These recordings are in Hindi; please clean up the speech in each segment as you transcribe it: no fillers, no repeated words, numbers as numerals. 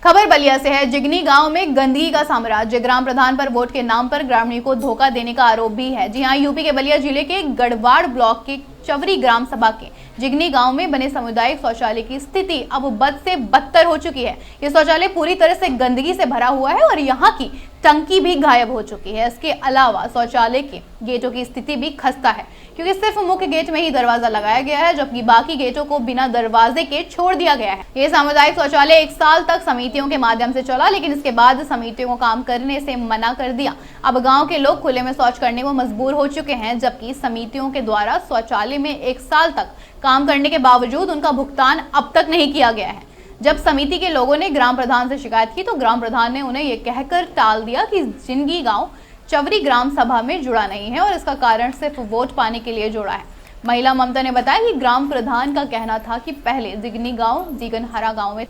खबर बलिया से है। जिगनी गांव में गंदगी का साम्राज्य। ग्राम प्रधान पर वोट के नाम पर ग्रामीणों को धोखा देने का आरोप भी है। जी हां, यूपी के बलिया जिले के गढ़वाड़ ब्लॉक के चवरी ग्राम सभा के जिगनी गांव में बने सामुदायिक शौचालय की स्थिति अब बद से बदतर हो चुकी है। ये शौचालय पूरी तरह से गंदगी से भरा हुआ है और यहाँ की टंकी भी गायब हो चुकी है। इसके अलावा शौचालय के गेटों की स्थिति भी खस्ता है, क्योंकि सिर्फ मुख्य गेट में ही दरवाजा लगाया गया है, जबकि बाकी गेटों को बिना दरवाजे के छोड़ दिया गया है। ये सामुदायिक शौचालय 1 साल तक समितियों के माध्यम से चला, लेकिन इसके बाद समितियों को काम करने से मना कर दिया। अब गांव के लोग खुले में शौच करने को मजबूर हो चुके हैं, जबकि समितियों के द्वारा शौचालय में 1 साल तक काम करने के बावजूद उनका भुगतान अब तक नहीं किया गया है। जब समिति के लोगों ने ग्राम प्रधान से शिकायत की तो ग्राम प्रधान ने उन्हें यह कहकर टाल दिया कि जिंदगी गांव चवरी ग्राम सभा में जुड़ा नहीं है और इसका कारण सिर्फ वोट पाने के लिए जुड़ा है। महिला ममता ने बताया कि ग्राम प्रधान का कहना था कि पहले जिगनी गांव जिगनहारा गांव में,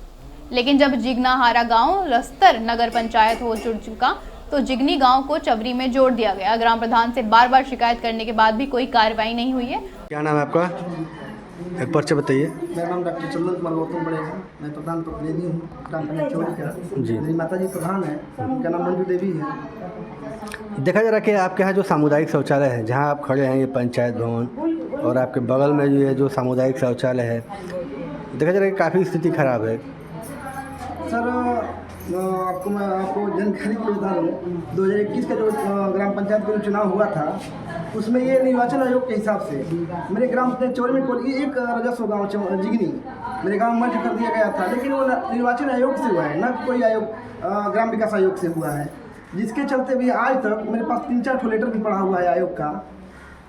लेकिन जब जिगनाहारा गांव रस्तर नगर पंचायत हो जुड़ चुका तो जिगनी गांव को चवरी में जोड़ दिया गया। ग्राम प्रधान से बार बार शिकायत करने के बाद भी कोई कार्रवाई नहीं हुई है। क्या नाम है आपका? एक परिचय बताइए। मेरा नाम डॉक्टर चंदन कुमार गौतम पड़ेगा। मैं प्रधान प्रतिनिधि हूँ ग्राम पंचायत चौरी का। जी। मेरी माता जी प्रधान है, उनका नाम मंजू देवी है। देखा जा रहा है कि आपके यहाँ जो सामुदायिक शौचालय है, जहाँ आप खड़े हैं, ये पंचायत भवन, और आपके बगल में ये जो सामुदायिक शौचालय है, देखा जा रहा है कि काफ़ी स्थिति खराब है। सर मैं आपको जानकारी के लिए बता दूँ, 2021 का जो ग्राम पंचायत का जो चुनाव हुआ था, उसमें ये निर्वाचन आयोग के हिसाब से मेरे ग्राम पंचायत चौरी में कोई एक राजस्व गाँव जिगनी मेरे गाँव में मर्ज कर दिया गया था, लेकिन वो निर्वाचन आयोग से हुआ है, न कोई आयोग ग्राम विकास आयोग से हुआ है, जिसके चलते भी आज तक मेरे पास 3-4 लेटर भी पड़ा हुआ है आयोग का।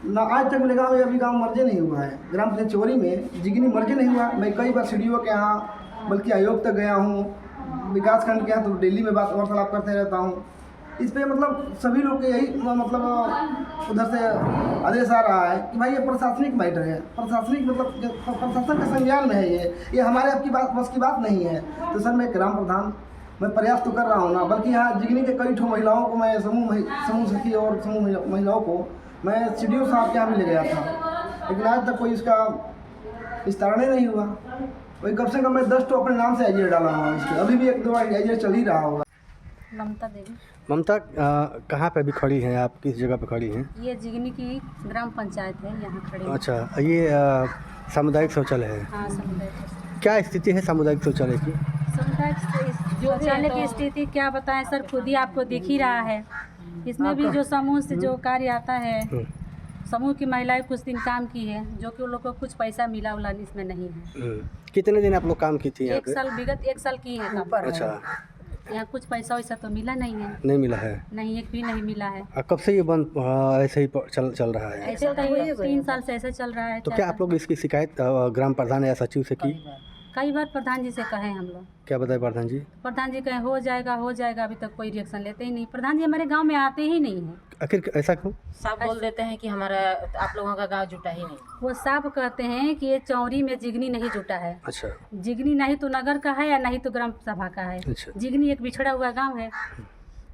ना आज तक मेरे गाँव में अभी गाँव मर्जे नहीं हुआ है। ग्राम पंचायत चौरी में जिगनी मर्जे नहीं हुआ। मैं कई बार CDO के यहाँ बल्कि आयोग तक गया हूँ, विकास खंड के यहाँ तो दिल्ली में वार्तालाप करते रहता हूँ। इस पे मतलब सभी लोग के यही मतलब उधर से आदेश आ रहा है कि भाई ये प्रशासनिक मैटर है, प्रशासनिक मतलब प्रशासन के संज्ञान में है, ये हमारे आपकी बात बस की बात नहीं है। तो सर मैं ग्राम प्रधान, मैं प्रयास तो कर रहा हूँ ना, बल्कि यहाँ जिगनी के कई ठो महिलाओं को मैं समूह सखी और समूह महिलाओं को मैं CDO साहब के यहाँ भी ले गया था, लेकिन आज तक कोई इसका विस्तारण ही नहीं हुआ। वही कम से कम मैं 10 तो अपने नाम से एजेंट डाला हुआ इसके, अभी भी 1-2 एजेंट चल ही रहा होगा। ममता देवी। ममता, कहाँ पे अभी खड़ी हैं आप? किस जगह पे खड़ी हैं? ये जिगनी की ग्राम पंचायत है, यहाँ खड़े हैं। अच्छा, ये सामुदायिक शौचालय है। हाँ, सामुदायिक। क्या स्थिति है सामुदायिक शौचालय की? सामुदायिक शौचालय की स्थिति क्या बताएं सर, खुद ही आपको दिख ही रहा है। इसमें भी जो समूह से जो कार्य आता है, समूह की महिलाएं कुछ दिन काम की है, जो कि उन लोग को कुछ पैसा मिला उला इसमें नहीं है। कितने दिन आप लोग काम की थी यहाँ पे? 1 साल, विगत 1 साल की है काम। अच्छा, यहाँ कुछ पैसा वैसा तो मिला नहीं है। नहीं मिला है? नहीं, एक भी नहीं मिला है। कब से ये बंद ऐसे ही चल रहा है? ऐसे तो 3 साल से ऐसे चल रहा है। तो क्या आप लोग इसकी शिकायत ग्राम प्रधान या सचिव से की? कई बार प्रधान जी से कहे हम लोग। क्या बताए प्रधान जी? प्रधान जी कहे हो जाएगा, अभी तक कोई रिएक्शन लेते ही नहीं। प्रधान जी हमारे गांव में आते ही नहीं है। आखिर ऐसा क्यों? सब बोल देते हैं कि हमारा आप लोगों का गांव जुटा ही नहीं। वो साफ कहते हैं कि ये चौरी में जिगनी नहीं जुटा है। अच्छा। जिगनी नहीं तो नगर का है या नहीं तो ग्राम सभा का है। अच्छा। जिगनी एक बिछड़ा हुआ गांव है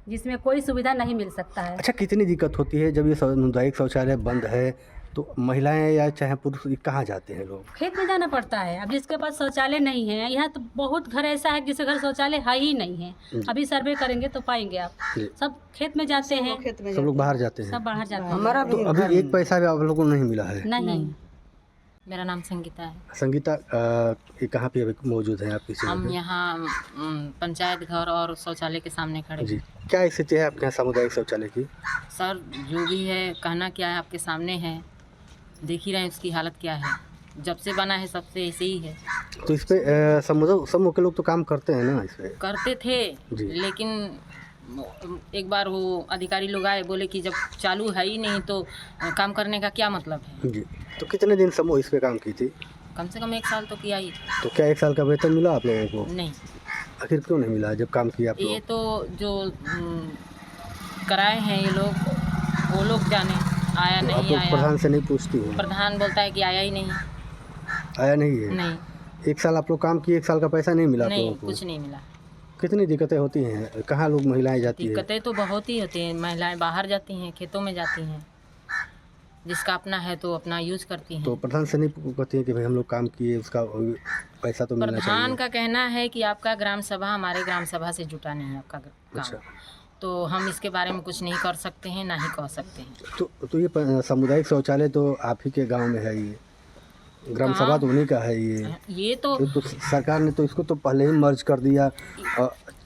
जिसमें कोई सुविधा नहीं मिल सकता है। अच्छा, कितनी दिक्कत होती है जब ये सामुदायिक शौचालय बंद है? तो महिलाएं या चाहे पुरुष कहाँ जाते हैं लोग? खेत में जाना पड़ता है। अब जिसके पास शौचालय नहीं है, यहाँ तो बहुत घर ऐसा है जिसके घर शौचालय है ही नहीं है। अभी सर्वे करेंगे तो पाएंगे आप, सब खेत में जाते हैं। सब लोग बाहर जाते हैं? सब बाहर जाते हैं। तो अभी 1 पैसा भी आप लोगों को नहीं मिला है? नहीं। मेरा नाम संगीता है। संगीता, ये कहाँ पे अभी मौजूद है आपकी? हम यहाँ पंचायत घर और शौचालय के सामने खड़े जी। हैं। क्या स्थिति है आपके यहाँ सामुदायिक शौचालय की? सर जो भी है, कहना क्या है आपके सामने है, देख ही रहे हैं उसकी हालत क्या है। जब से बना है सबसे ऐसे ही है। तो इस पे समूह के लोग तो काम करते हैं ना? इस पे करते थे, जी। लेकिन एक बार वो अधिकारी लोग आए, बोले कि जब चालू है ही नहीं तो काम करने का क्या मतलब है। जी। तो कितने दिन समूह इस पे काम की थी? कम से कम 1 साल तो किया ही। तो क्या 1 साल का वेतन मिला आप लोगों को? नहीं। आखिर क्यों नहीं मिला जब काम किया आप लोग? ये तो जो कराए हैं ये लोग, वो लोग जाने। आया नहीं आप लोग आया। प्रधान से नहीं पूछती हो? प्रधान बोलता है कि आया ही नहीं। आया नहीं है? नहीं। 1 साल आप लोग काम किए, 1 साल का पैसा नहीं मिला आप नहीं, लोगों को? कुछ नहीं मिला। कितनी दिक्कतें होती हैं? कहाँ लोग महिलाएं जाती हैं? दिक्कतें तो बहुत ही होती हैं। महिलाएं बाहर जाती हैं, खेतों में जाती हैं। जिसका अपना है तो अपना यूज करती हैं। तो प्रधान से नहीं कहती हैं कि भाई हम लोग काम किए, उसका पैसा तो मिलना प्रधान चाहिए? का कहना है कि आपका ग्राम सभा हमारे ग्राम सभा से जुटा नहीं है आपका अच्छा। गाँव, तो हम इसके बारे में कुछ नहीं कर सकते हैं, ना ही कह सकते हैं। तो ये सामुदायिक शौचालय तो आप ही के गांव में है, ये ग्राम सभा तो उन्हीं का है। ये तो तो सरकार ने तो इसको तो पहले ही मर्ज कर दिया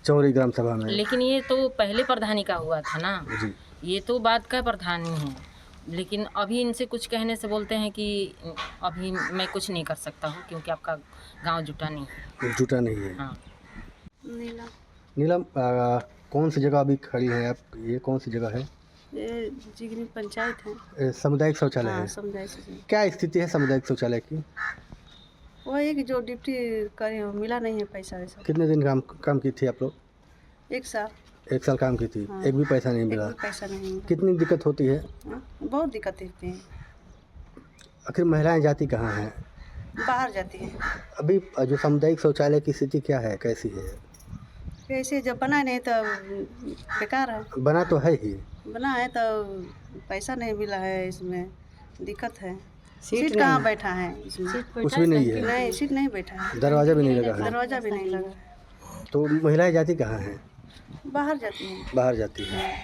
चौरी ग्राम सभा में। लेकिन ये तो पहले प्रधानी का हुआ था ना, जी। ये तो बात का प्रधानी है। लेकिन अभी इनसे कुछ कहने से बोलते हैं कि अभी मैं कुछ नहीं कर सकता हूँ क्योंकि आपका गांव जुटा नहीं है। जुटा नहीं है। हाँ। नीलम, कौन सी जगह अभी खड़ी है आप? ये कौन सी जगह है? ये जिगनी पंचायत है। सामुदायिक शौचालय हाँ, है। समुदाय से क्या स्थिति है सामुदायिक शौचालय की? वही कि जो ड्यूटी करे मिला नहीं है पैसा वैसा। कितने दिन काम की थी आप लोग? 1 साल। 1 साल काम की थी। हाँ। एक भी पैसा नहीं एक मिला। भी पैसा नहीं मिला। कितनी दिक्कत होती है? हाँ, बहुत दिक्कत होती है। आखिर महिलाएं जाती कहाँ हैं? बाहर जाती है। अभी जो सामुदायिक शौचालय की स्थिति क्या है, कैसी है? कैसे जब बना नहीं तो बेकार है। बना तो है ही। बना है तो पैसा नहीं मिला है, इसमें दिक्कत है। सीट कहाँ बैठा है इसमें? कुछ भी नहीं है। नहीं, सीट नहीं बैठा है। दरवाजा भी नहीं लगा है। दरवाजा भी नहीं लगा है। तो महिलाएं जाती कहाँ हैं? बाहर जाती है। बाहर जाती हैं।